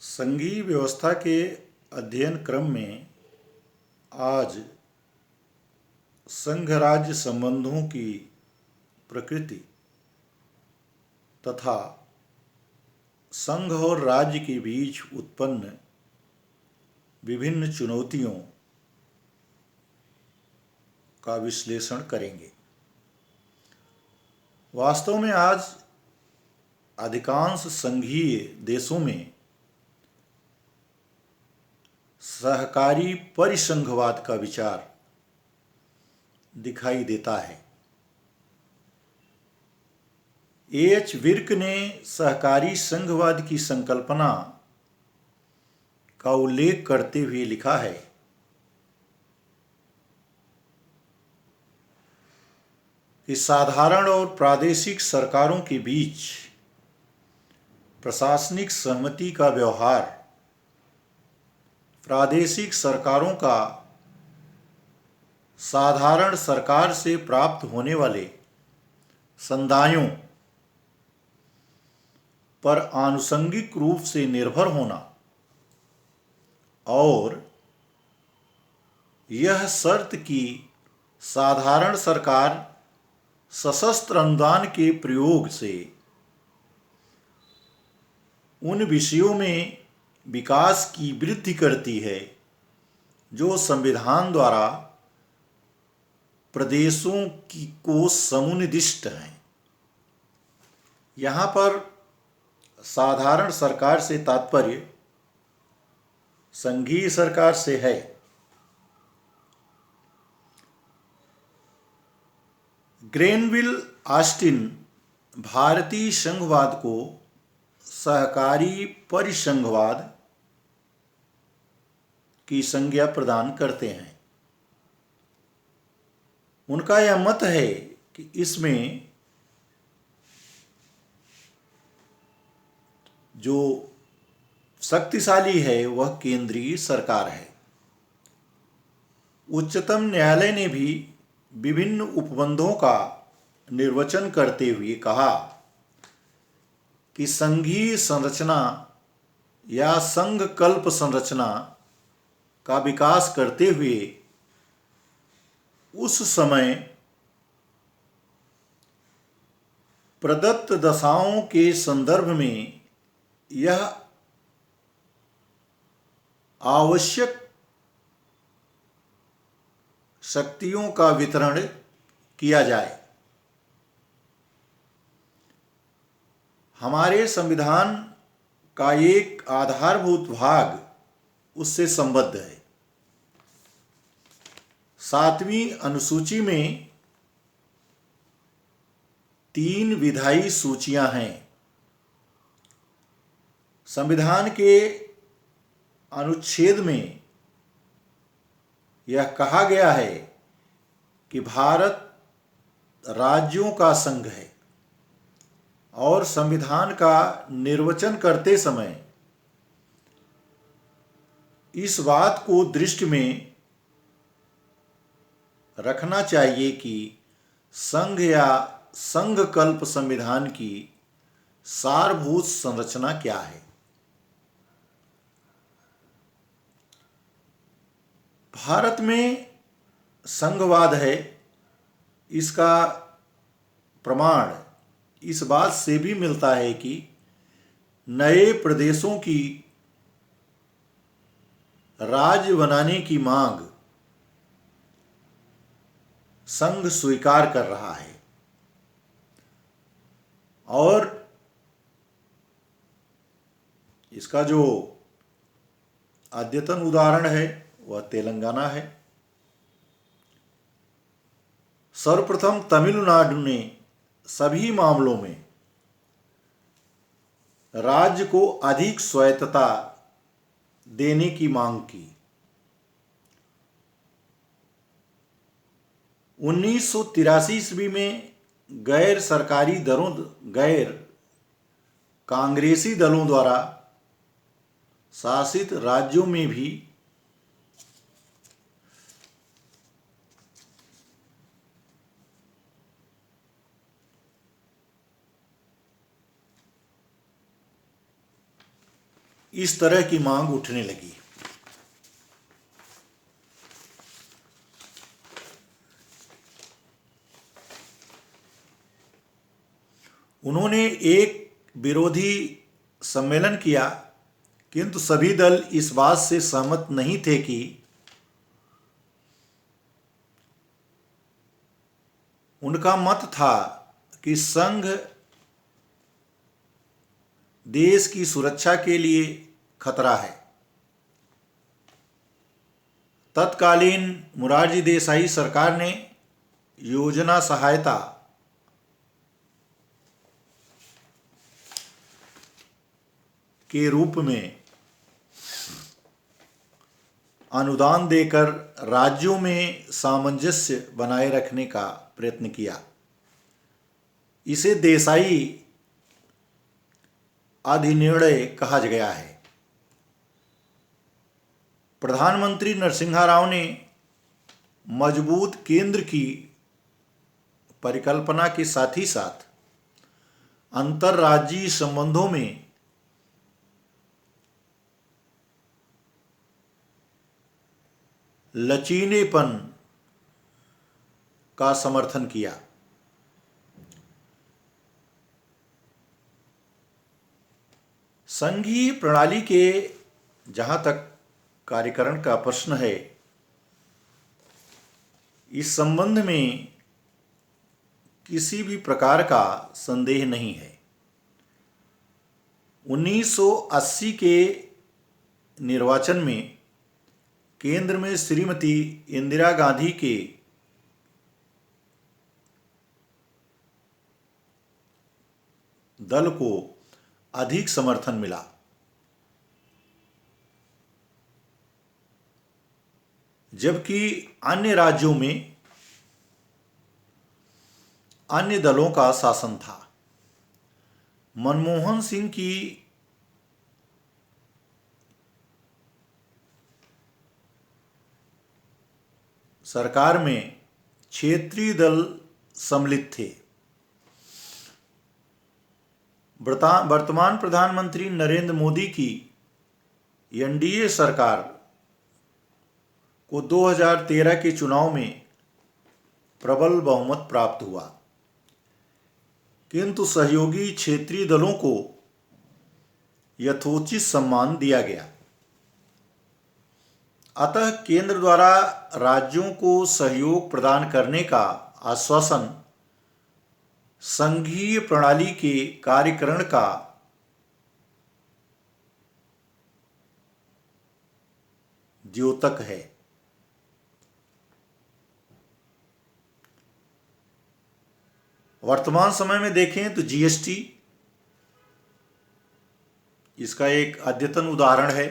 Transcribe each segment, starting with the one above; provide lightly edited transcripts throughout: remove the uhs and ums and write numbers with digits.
संघीय व्यवस्था के अध्ययन क्रम में आज संघ राज्य संबंधों की प्रकृति तथा संघ और राज्य के बीच उत्पन्न विभिन्न चुनौतियों का विश्लेषण करेंगे। वास्तव में आज अधिकांश संघीय देशों में सहकारी परिसंघवाद का विचार दिखाई देता है। एच विर्क ने सहकारी संघवाद की संकल्पना का उल्लेख करते हुए लिखा है कि साधारण और प्रादेशिक सरकारों के बीच प्रशासनिक सहमति का व्यवहार प्रादेशिक सरकारों का साधारण सरकार से प्राप्त होने वाले संदायों पर आनुषंगिक रूप से निर्भर होना और यह शर्त कि साधारण सरकार सशस्त्र अनुदान के प्रयोग से उन विषयों में विकास की वृद्धि करती है जो संविधान द्वारा प्रदेशों को समुन्निदिष्ट हैं। यहाँ पर साधारण सरकार से तात्पर्य संघीय सरकार से है। ग्रेनविल ऑस्टिन भारतीय संघवाद को सहकारी परिसंघवाद की संज्ञा प्रदान करते हैं। उनका यह मत है कि इसमें जो शक्तिशाली है वह केंद्रीय सरकार है। उच्चतम न्यायालय ने भी विभिन्न उपबंधों का निर्वचन करते हुए कहा कि संघीय संरचना या संघकल्प संरचना का विकास करते हुए उस समय प्रदत्त दशाओं के संदर्भ में यह आवश्यक शक्तियों का वितरण किया जाए। हमारे संविधान का एक आधारभूत भाग उससे संबद्ध है। 7वीं अनुसूची में 3 विधायी सूचियां हैं। संविधान के अनुच्छेद में यह कहा गया है कि भारत राज्यों का संघ है और संविधान का निर्वचन करते समय इस बात को दृष्टि में रखना चाहिए कि संघ या संघकल्प संविधान की सारभूत संरचना क्या है। भारत में संघवाद है, इसका प्रमाण इस बात से भी मिलता है कि नए प्रदेशों की राज्य बनाने की मांग संघ स्वीकार कर रहा है और इसका जो अद्यतन उदाहरण है वह तेलंगाना है। सर्वप्रथम तमिलनाडु ने सभी मामलों में राज्य को अधिक स्वायत्तता देने की मांग की। 1983 ईस्वी में गैर कांग्रेसी दलों द्वारा शासित राज्यों में भी इस तरह की मांग उठने लगी। उन्होंने एक विरोधी सम्मेलन किया, किंतु सभी दल इस बात से सहमत नहीं थे कि उनका मत था कि संघ देश की सुरक्षा के लिए खतरा है। तत्कालीन मोरारजी देसाई सरकार ने योजना सहायता के रूप में अनुदान देकर राज्यों में सामंजस्य बनाए रखने का प्रयत्न किया। इसे देसाई अधिनिर्णय कहा गया है। प्रधानमंत्री नरसिम्हा राव ने मजबूत केंद्र की परिकल्पना के साथ ही साथ अंतर्राज्यीय संबंधों में लचीलेपन का समर्थन किया। संघीय प्रणाली के जहां तक कार्यकरण का प्रश्न है, इस संबंध में किसी भी प्रकार का संदेह नहीं है। 1980 के निर्वाचन में केंद्र में श्रीमती इंदिरा गांधी के दल को अधिक समर्थन मिला, जबकि अन्य राज्यों में अन्य दलों का शासन था। मनमोहन सिंह की सरकार में क्षेत्रीय दल सम्मिलित थे। वर्तमान प्रधानमंत्री नरेंद्र मोदी की एनडीए सरकार को 2013 के चुनाव में प्रबल बहुमत प्राप्त हुआ, किंतु सहयोगी क्षेत्रीय दलों को यथोचित सम्मान दिया गया। अतः केंद्र द्वारा राज्यों को सहयोग प्रदान करने का आश्वासन संघीय प्रणाली के कार्यकरण का द्योतक है। वर्तमान समय में देखें तो जीएसटी इसका एक अद्यतन उदाहरण है,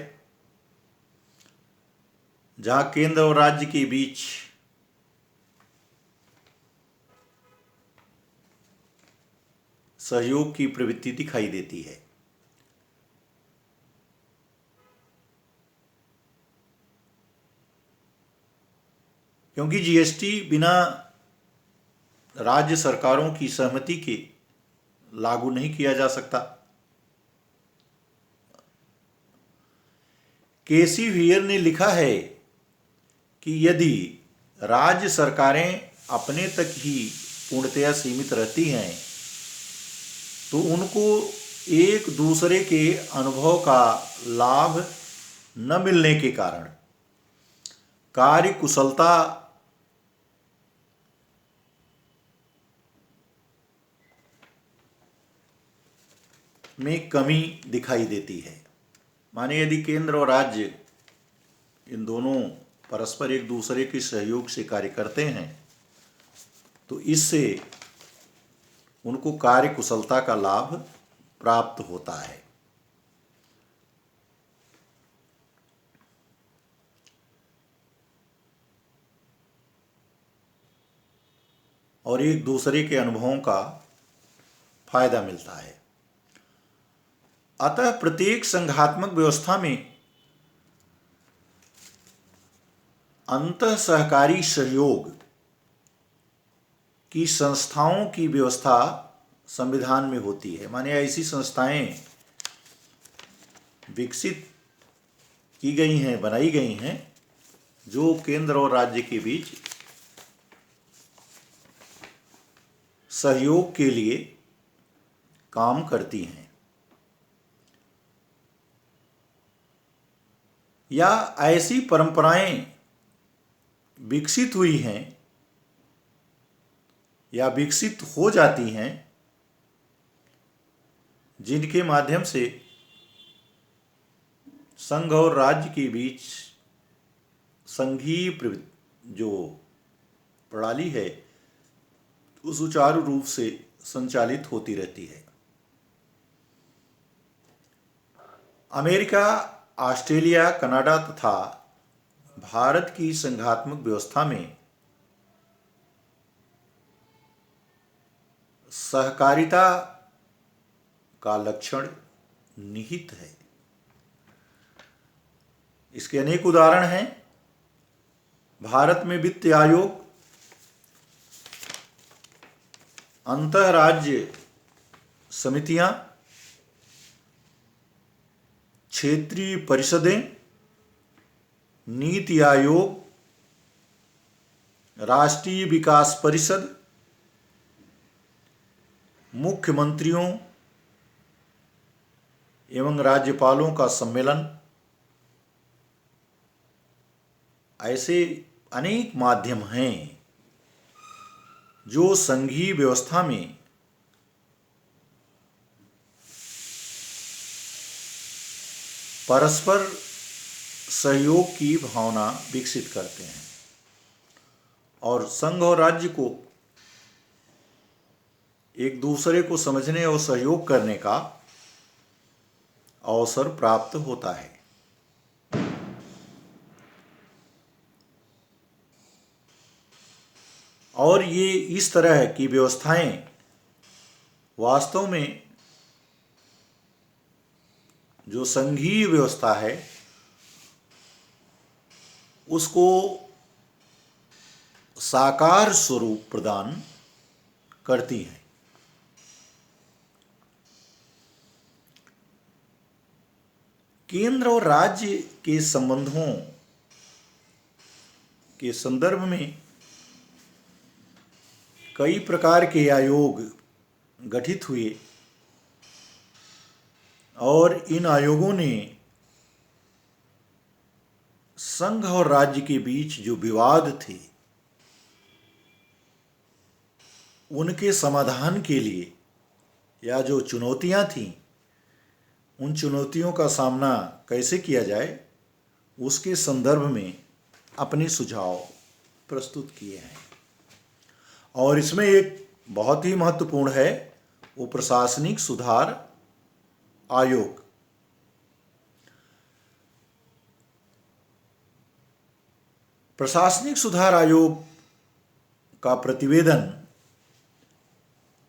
जहां केंद्र और राज्य के बीच सहयोग की प्रवृत्ति दिखाई देती है। क्योंकि जीएसटी बिना राज्य सरकारों की सहमति के लागू नहीं किया जा सकता। केसी वीयर ने लिखा है कि यदि राज्य सरकारें अपने तक ही पूर्णतया सीमित रहती हैं तो उनको एक दूसरे के अनुभव का लाभ न मिलने के कारण कार्य कुशलता में कमी दिखाई देती है। माने यदि केंद्र और राज्य इन दोनों परस्पर एक दूसरे के सहयोग से कार्य करते हैं तो इससे उनको कार्य कुशलता का लाभ प्राप्त होता है। और एक दूसरे के अनुभवों का फायदा मिलता है। अतः प्रत्येक संघात्मक व्यवस्था में अंतः सहकारी सहयोग की संस्थाओं की व्यवस्था संविधान में होती है। माने ऐसी संस्थाएं विकसित की गई हैं, बनाई गई हैं, जो केंद्र और राज्य के बीच सहयोग के लिए काम करती हैं, या ऐसी परंपराएं विकसित हुई हैं या विकसित हो जाती हैं जिनके माध्यम से संघ और राज्य के बीच संघीय जो प्रणाली है वो सुचारू रूप से संचालित होती रहती है। अमेरिका, ऑस्ट्रेलिया, कनाडा तथा भारत की संघात्मक व्यवस्था में सहकारिता का लक्षण निहित है। इसके अनेक उदाहरण हैं। भारत में वित्त आयोग, अंतर्राज्य समितियां, क्षेत्रीय परिषदें, नीति आयोग, राष्ट्रीय विकास परिषद, मुख्यमंत्रियों एवं राज्यपालों का सम्मेलन, ऐसे अनेक माध्यम हैं जो संघीय व्यवस्था में परस्पर सहयोग की भावना विकसित करते हैं और संघ और राज्य को एक दूसरे को समझने और सहयोग करने का अवसर प्राप्त होता है। और ये इस तरह की व्यवस्थाएं वास्तव में जो संघीय व्यवस्था है उसको साकार स्वरूप प्रदान करती हैं। केंद्र और राज्य के संबंधों के संदर्भ में कई प्रकार के आयोग गठित हुए और इन आयोगों ने संघ और राज्य के बीच जो विवाद थे उनके समाधान के लिए या जो चुनौतियां थीं उन चुनौतियों का सामना कैसे किया जाए उसके संदर्भ में अपने सुझाव प्रस्तुत किए हैं। और इसमें एक बहुत ही महत्वपूर्ण है वो प्रशासनिक सुधार आयोग। प्रशासनिक सुधार आयोग का प्रतिवेदन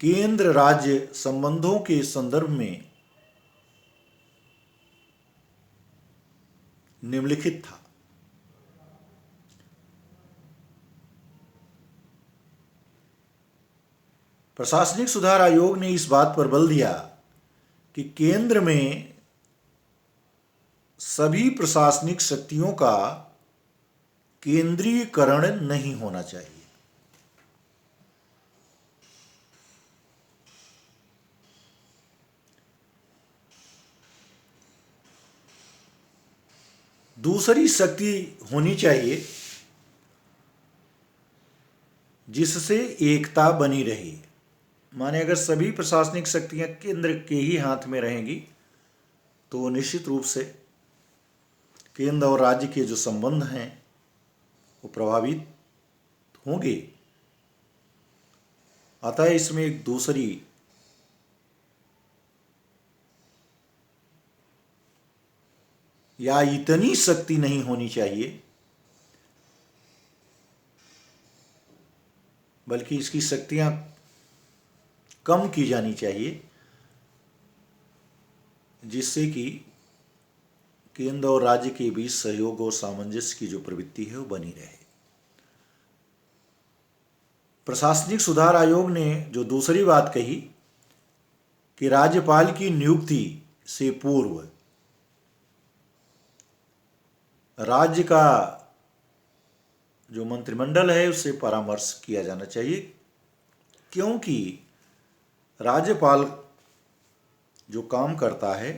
केंद्र राज्य संबंधों के संदर्भ में निम्नलिखित था। प्रशासनिक सुधार आयोग ने इस बात पर बल दिया कि केंद्र में सभी प्रशासनिक शक्तियों का केंद्रीयकरण नहीं होना चाहिए। दूसरी शक्ति होनी चाहिए जिससे एकता बनी रहे। माने अगर सभी प्रशासनिक शक्तियां केंद्र के ही हाथ में रहेंगी तो निश्चित रूप से केंद्र और राज्य के जो संबंध हैं वो प्रभावित होंगे। अतः इसमें एक दूसरी या इतनी शक्ति नहीं होनी चाहिए बल्कि इसकी शक्तियां कम की जानी चाहिए जिससे कि केंद्र और राज्य के बीच सहयोग और सामंजस्य की जो प्रवृत्ति है वो बनी रहे। प्रशासनिक सुधार आयोग ने जो दूसरी बात कही कि राज्यपाल की नियुक्ति से पूर्व राज्य का जो मंत्रिमंडल है उससे परामर्श किया जाना चाहिए, क्योंकि राज्यपाल जो काम करता है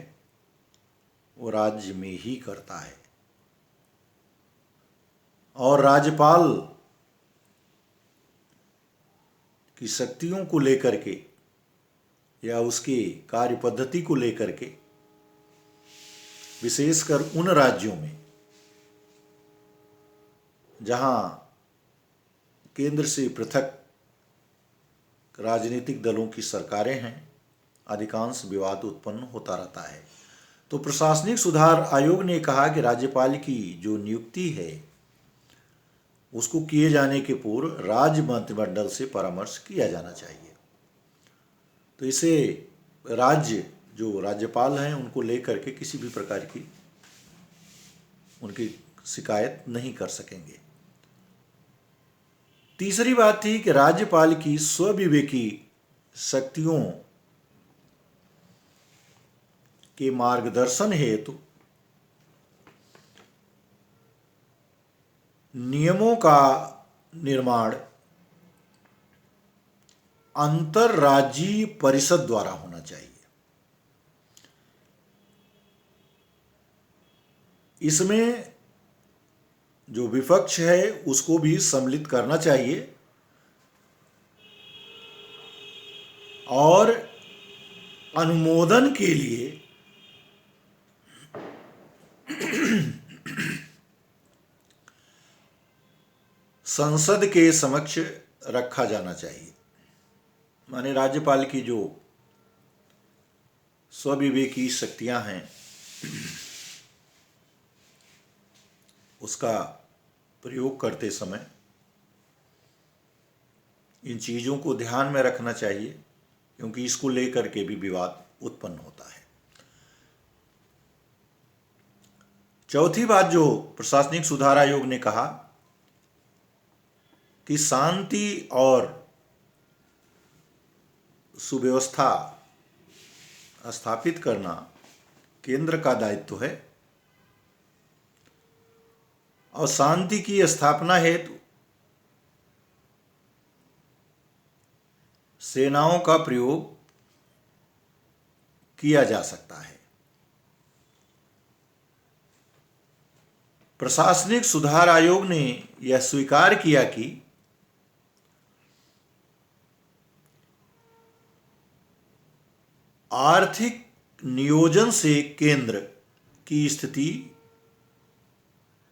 वो राज्य में ही करता है और राज्यपाल की शक्तियों को लेकर के या उसके कार्य पद्धति को लेकर के, विशेषकर उन राज्यों में जहां केंद्र से पृथक राजनीतिक दलों की सरकारें हैं, अधिकांश विवाद उत्पन्न होता रहता है। तो प्रशासनिक सुधार आयोग ने कहा कि राज्यपाल की जो नियुक्ति है उसको किए जाने के पूर्व राज्य मंत्रिमंडल से परामर्श किया जाना चाहिए। तो इसे राज्य जो राज्यपाल हैं उनको लेकर के किसी भी प्रकार की उनकी शिकायत नहीं कर सकेंगे। तीसरी बात थी कि राज्यपाल की स्वविवेकी शक्तियों के मार्गदर्शन हेतु नियमों का निर्माण अंतर्राज्यीय परिषद द्वारा होना चाहिए। इसमें जो विपक्ष है उसको भी सम्मिलित करना चाहिए और अनुमोदन के लिए संसद के समक्ष रखा जाना चाहिए। माने राज्यपाल की जो स्वविवेकी शक्तियां हैं उसका प्रयोग करते समय इन चीज़ों को ध्यान में रखना चाहिए, क्योंकि इसको लेकर के भी विवाद उत्पन्न होता है। चौथी बात जो प्रशासनिक सुधार आयोग ने कहा कि शांति और सुव्यवस्था स्थापित करना केंद्र का दायित्व है और शांति की स्थापना हेतु सेनाओं का प्रयोग किया जा सकता है। प्रशासनिक सुधार आयोग ने यह स्वीकार किया कि आर्थिक नियोजन से केंद्र की स्थिति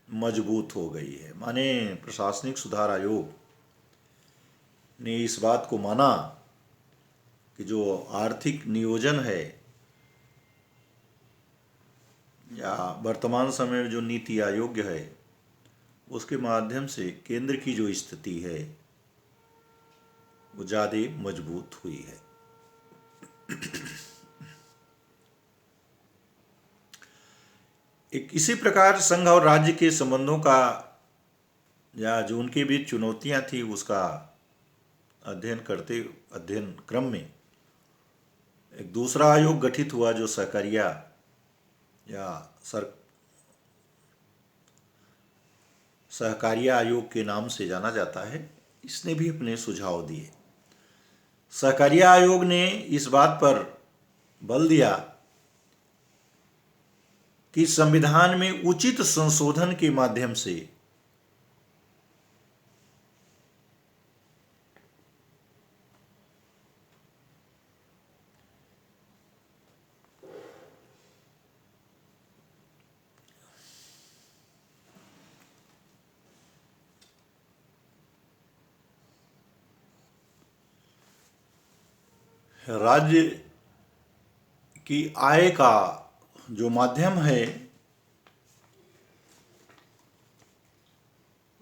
मजबूत हो गई है। माने प्रशासनिक सुधार आयोग ने इस बात को माना कि जो आर्थिक नियोजन है या वर्तमान समय में जो नीति आयोग है उसके माध्यम से केंद्र की जो स्थिति है वो ज़्यादा मजबूत हुई है। एक इसी प्रकार संघ और राज्य के संबंधों का या जो उनके बीच चुनौतियां थी उसका अध्ययन क्रम में एक दूसरा आयोग गठित हुआ जो सहकारिया या सहकारिया आयोग के नाम से जाना जाता है। इसने भी अपने सुझाव दिए। सहकारिया आयोग ने इस बात पर बल दिया कि संविधान में उचित संशोधन के माध्यम से राज्य की आय का जो माध्यम है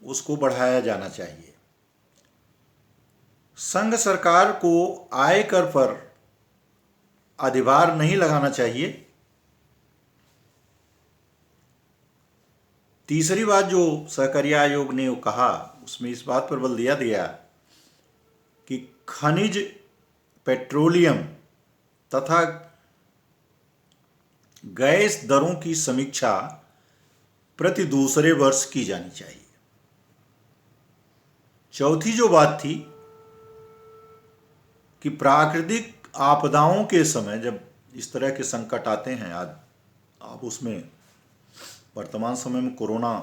उसको बढ़ाया जाना चाहिए। संघ सरकार को आयकर पर अधिभार नहीं लगाना चाहिए। तीसरी बात जो सहकारिया आयोग ने कहा उसमें इस बात पर बल दिया गया कि खनिज, पेट्रोलियम तथा गैस दरों की समीक्षा प्रति दूसरे वर्ष की जानी चाहिए। चौथी जो बात थी कि प्राकृतिक आपदाओं के समय जब इस तरह के संकट आते हैं, आज आप उसमें वर्तमान समय में कोरोना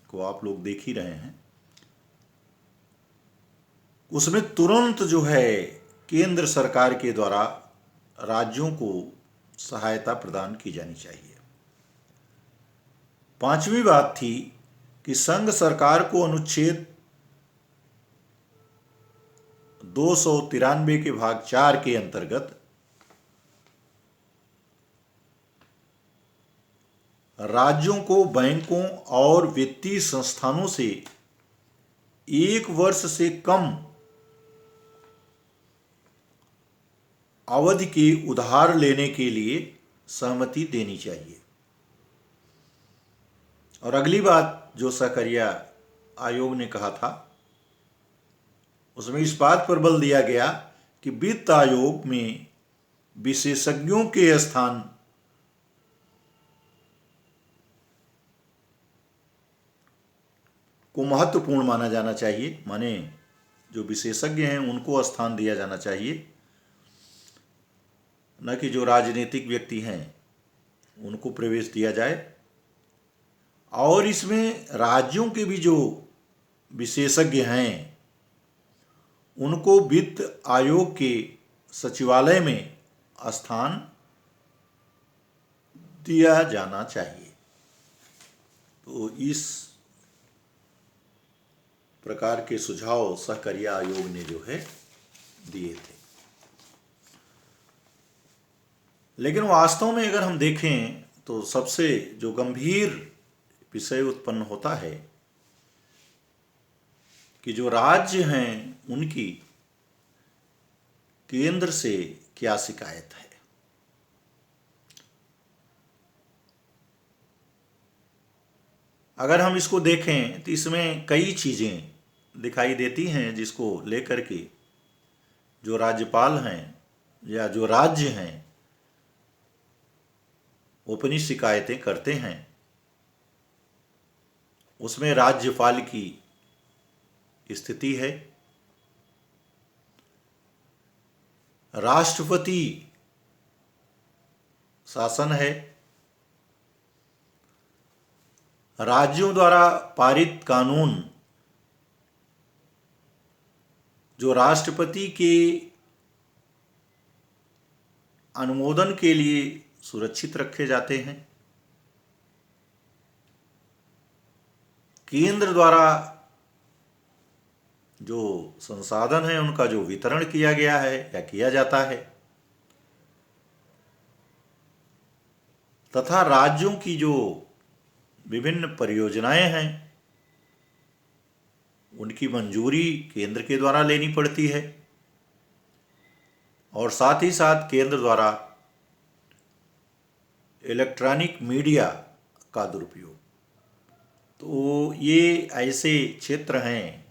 को आप लोग देख ही रहे हैं, उसमें तुरंत जो है केंद्र सरकार के द्वारा राज्यों को सहायता प्रदान की जानी चाहिए। पांचवी बात थी कि संघ सरकार को अनुच्छेद 293 के भाग 4 के अंतर्गत राज्यों को बैंकों और वित्तीय संस्थानों से 1 वर्ष से कम अवधि के उधार लेने के लिए सहमति देनी चाहिए। और अगली बात जो सहकारिता आयोग ने कहा था, उसमें इस बात पर बल दिया गया कि वित्त आयोग में विशेषज्ञों के स्थान को महत्वपूर्ण माना जाना चाहिए, माने जो विशेषज्ञ हैं उनको स्थान दिया जाना चाहिए, न कि जो राजनीतिक व्यक्ति हैं उनको प्रवेश दिया जाए। और इसमें राज्यों के भी जो विशेषज्ञ हैं उनको वित्त आयोग के सचिवालय में स्थान दिया जाना चाहिए। तो इस प्रकार के सुझाव सहकारिता आयोग ने जो है दिए थे। लेकिन वास्तव में अगर हम देखें तो सबसे जो गंभीर विषय उत्पन्न होता है कि जो राज्य हैं उनकी केंद्र से क्या शिकायत है। अगर हम इसको देखें तो इसमें कई चीजें दिखाई देती हैं जिसको लेकर के जो राज्यपाल हैं या जो राज्य हैं वो अपनी शिकायतें करते हैं। उसमें राज्यपाल की स्थिति है, राष्ट्रपति शासन है, राज्यों द्वारा पारित कानून जो राष्ट्रपति के अनुमोदन के लिए सुरक्षित रखे जाते हैं, केंद्र द्वारा जो संसाधन है उनका जो वितरण किया गया है या किया जाता है, तथा राज्यों की जो विभिन्न परियोजनाएं हैं उनकी मंजूरी केंद्र के द्वारा लेनी पड़ती है, और साथ ही साथ केंद्र द्वारा इलेक्ट्रॉनिक मीडिया का दुरुपयोग। तो ये ऐसे क्षेत्र हैं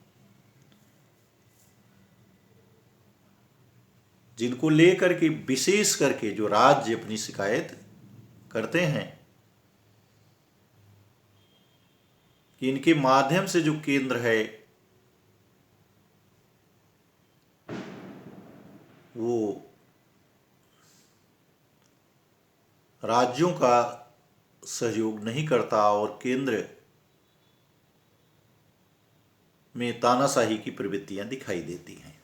जिनको लेकर के विशेष करके जो राज्य अपनी शिकायत करते हैं कि इनके माध्यम से जो केंद्र है वो राज्यों का सहयोग नहीं करता और केंद्र में तानाशाही की प्रवृत्तियां दिखाई देती हैं।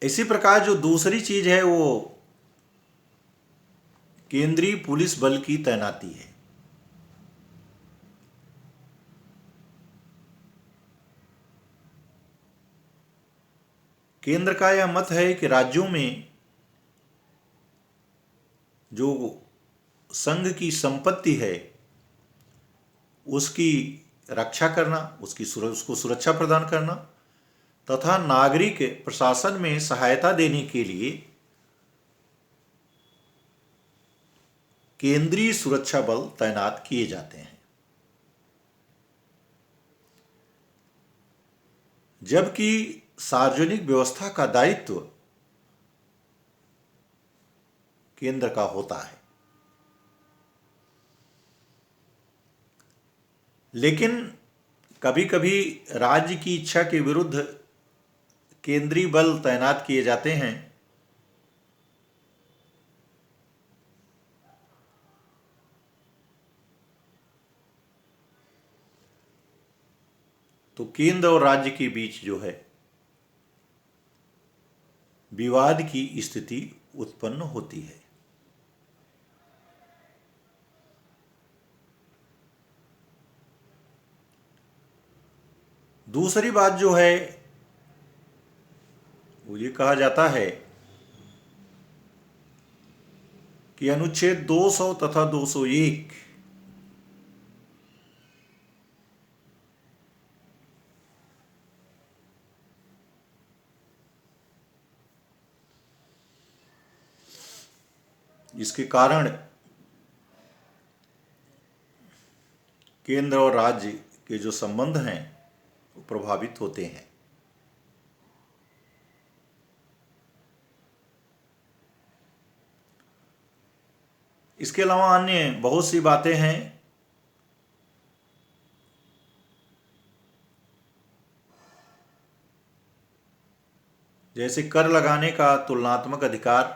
इसी प्रकार जो दूसरी चीज है वो केंद्रीय पुलिस बल की तैनाती है। केंद्र का यह मत है कि राज्यों में जो संघ की संपत्ति है उसकी रक्षा करना, उसको सुरक्षा प्रदान करना तथा नागरिक प्रशासन में सहायता देने के लिए केंद्रीय सुरक्षा बल तैनात किए जाते हैं। जबकि सार्वजनिक व्यवस्था का दायित्व केंद्र का होता है। लेकिन कभी कभी राज्य की इच्छा के विरुद्ध केंद्रीय बल तैनात किए जाते हैं, तो केंद्र और राज्य के बीच जो है विवाद की स्थिति उत्पन्न होती है। दूसरी बात जो है वो ये कहा जाता है कि अनुच्छेद 200 तथा 201 इसके कारण केंद्र और राज्य के जो संबंध हैं वो प्रभावित होते हैं। इसके अलावा अन्य बहुत सी बातें हैं, जैसे कर लगाने का तुलनात्मक अधिकार,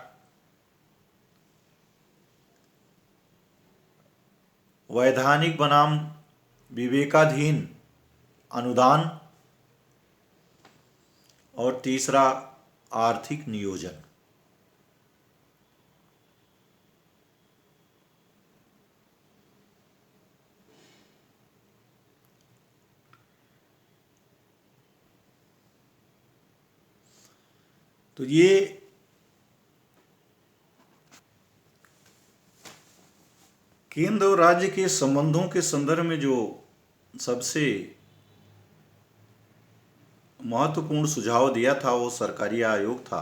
वैधानिक बनाम विवेकाधीन अनुदान, और तीसरा आर्थिक नियोजन। तो ये केंद्र और राज्य के संबंधों के संदर्भ में जो सबसे महत्वपूर्ण सुझाव दिया था वो सरकारी आयोग था,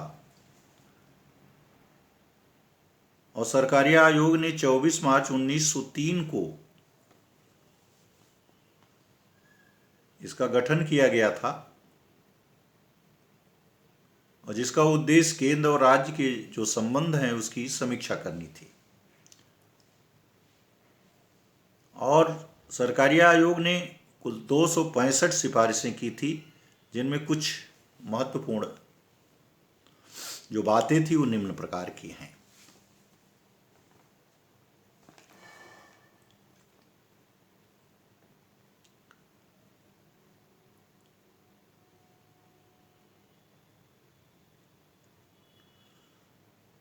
और सरकारी आयोग ने 24 मार्च 1903 को इसका गठन किया गया था, और जिसका उद्देश्य केंद्र और राज्य के जो संबंध हैं उसकी समीक्षा करनी थी। और सरकारी आयोग ने कुल 265 सिफारिशें की थी, जिनमें कुछ महत्वपूर्ण जो बातें थी वो निम्न प्रकार की हैं।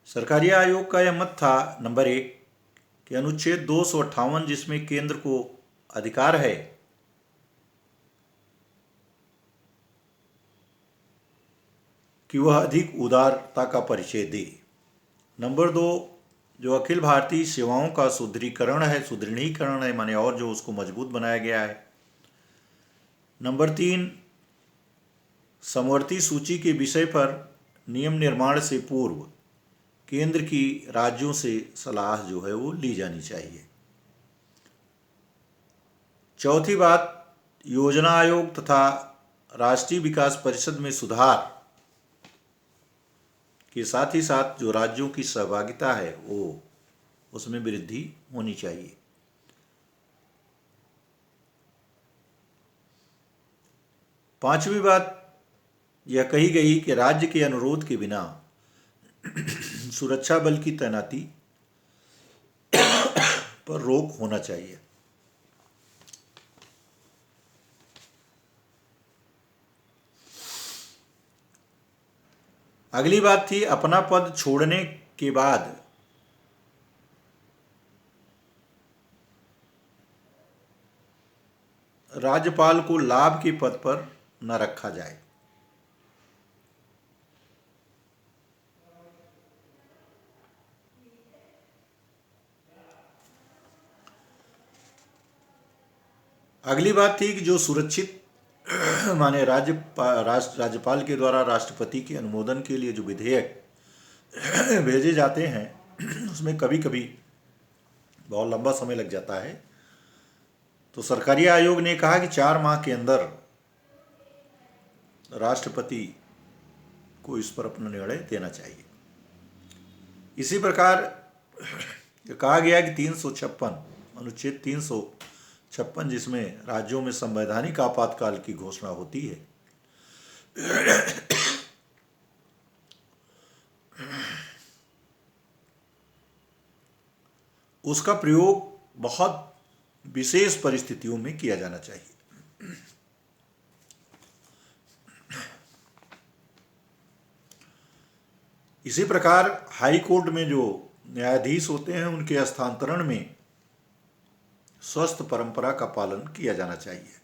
सरकारी आयोग का यह मत था, नंबर 1, कि अनुच्छेद 258 जिसमें केंद्र को अधिकार है कि वह अधिक उदारता का परिचय दे। नंबर 2, जो अखिल भारतीय सेवाओं का सुदृढ़ीकरण है माने, और जो उसको मजबूत बनाया गया है। नंबर 3, समवर्ती सूची के विषय पर नियम निर्माण से पूर्व केंद्र की राज्यों से सलाह जो है वो ली जानी चाहिए। चौथी बात, योजना आयोग तथा राष्ट्रीय विकास परिषद में सुधार के साथ ही साथ जो राज्यों की सहभागिता है वो उसमें वृद्धि होनी चाहिए। पांचवी बात यह कही गई कि राज्य के अनुरोध के बिना सुरक्षा बल की तैनाती पर रोक होना चाहिए। अगली बात थी, अपना पद छोड़ने के बाद राज्यपाल को लाभ के पद पर न रखा जाए। अगली बात थी कि जो सुरक्षित माने राज्यपाल के द्वारा राष्ट्रपति के अनुमोदन के लिए जो विधेयक भेजे जाते हैं उसमें कभी कभी बहुत लंबा समय लग जाता है। तो सरकारी आयोग ने कहा कि 4 माह के अंदर राष्ट्रपति को इस पर अपना निर्णय देना चाहिए। इसी प्रकार कहा गया कि 356 अनुच्छेद 56, जिसमें राज्यों में संवैधानिक आपातकाल की घोषणा होती है। उसका प्रयोग बहुत विशेष परिस्थितियों में किया जाना चाहिए। इसी प्रकार हाई कोर्ट में जो न्यायाधीश होते हैं उनके स्थानांतरण में स्वस्थ परंपरा का पालन किया जाना चाहिए।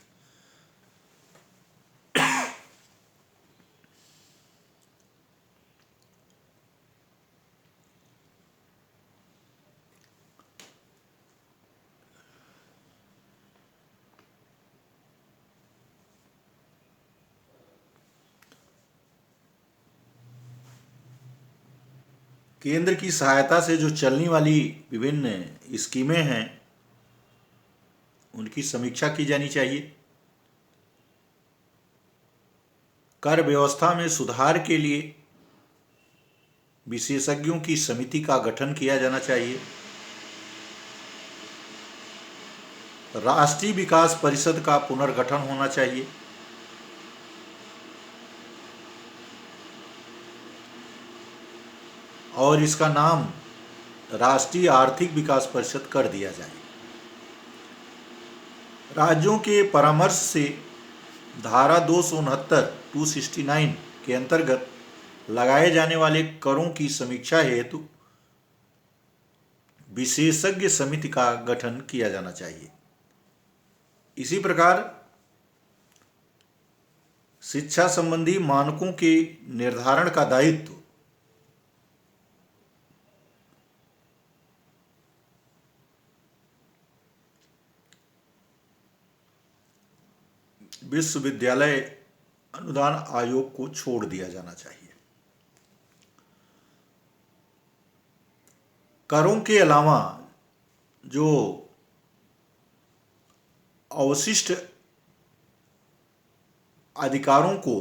केंद्र की सहायता से जो चलने वाली विभिन्न स्कीमें हैं उनकी समीक्षा की जानी चाहिए। कर व्यवस्था में सुधार के लिए विशेषज्ञों की समिति का गठन किया जाना चाहिए। राष्ट्रीय विकास परिषद का पुनर्गठन होना चाहिए। और इसका नाम राष्ट्रीय आर्थिक विकास परिषद कर दिया जाए। राज्यों के परामर्श से धारा 269 के अंतर्गत लगाए जाने वाले करों की समीक्षा हेतु विशेषज्ञ समिति का गठन किया जाना चाहिए। इसी प्रकार शिक्षा संबंधी मानकों के निर्धारण का दायित्व विश्वविद्यालय अनुदान आयोग को छोड़ दिया जाना चाहिए। करों के अलावा जो अवशिष्ट अधिकारों को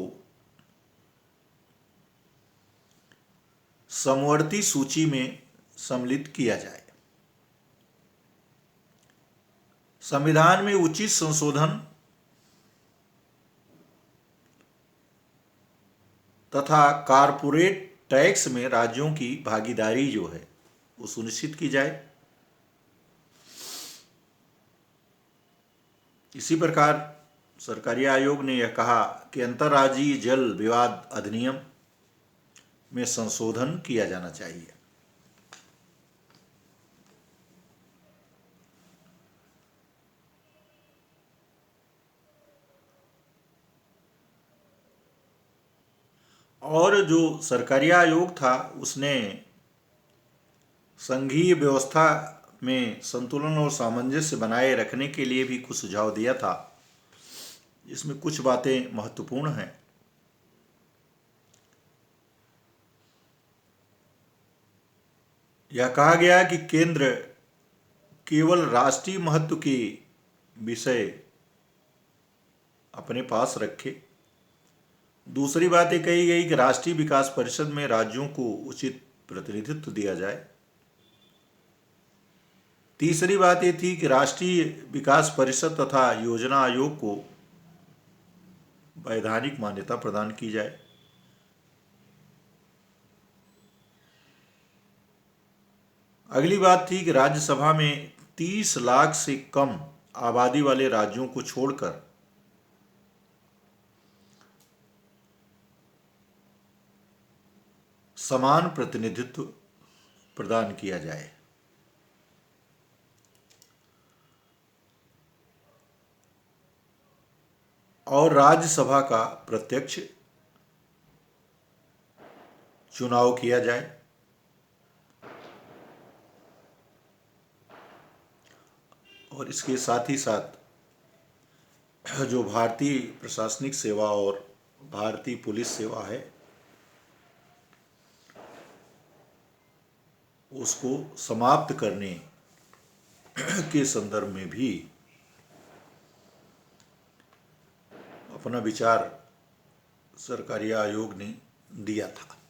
समवर्ती सूची में सम्मिलित किया जाए। संविधान में उचित संशोधन तथा कारपोरेट टैक्स में राज्यों की भागीदारी जो है वो सुनिश्चित की जाए। इसी प्रकार सरकारी आयोग ने यह कहा कि अंतर्राज्यीय जल विवाद अधिनियम में संशोधन किया जाना चाहिए। और जो सरकारी आयोग था उसने संघीय व्यवस्था में संतुलन और सामंजस्य बनाए रखने के लिए भी कुछ सुझाव दिया था, जिसमें कुछ बातें महत्वपूर्ण हैं। यह कहा गया कि केंद्र केवल राष्ट्रीय महत्व के विषय अपने पास रखे। दूसरी बात ये कही गई कि राष्ट्रीय विकास परिषद में राज्यों को उचित प्रतिनिधित्व दिया जाए। तीसरी बात ये थी कि राष्ट्रीय विकास परिषद तथा योजना आयोग को वैधानिक मान्यता प्रदान की जाए। अगली बात थी कि राज्यसभा में 30 लाख से कम आबादी वाले राज्यों को छोड़कर समान प्रतिनिधित्व प्रदान किया जाए। और राज्यसभा का प्रत्यक्ष चुनाव किया जाए। और इसके साथ ही साथ जो भारतीय प्रशासनिक सेवा और भारतीय पुलिस सेवा है उसको समाप्त करने के संदर्भ में भी अपना विचार सरकारी आयोग ने दिया था।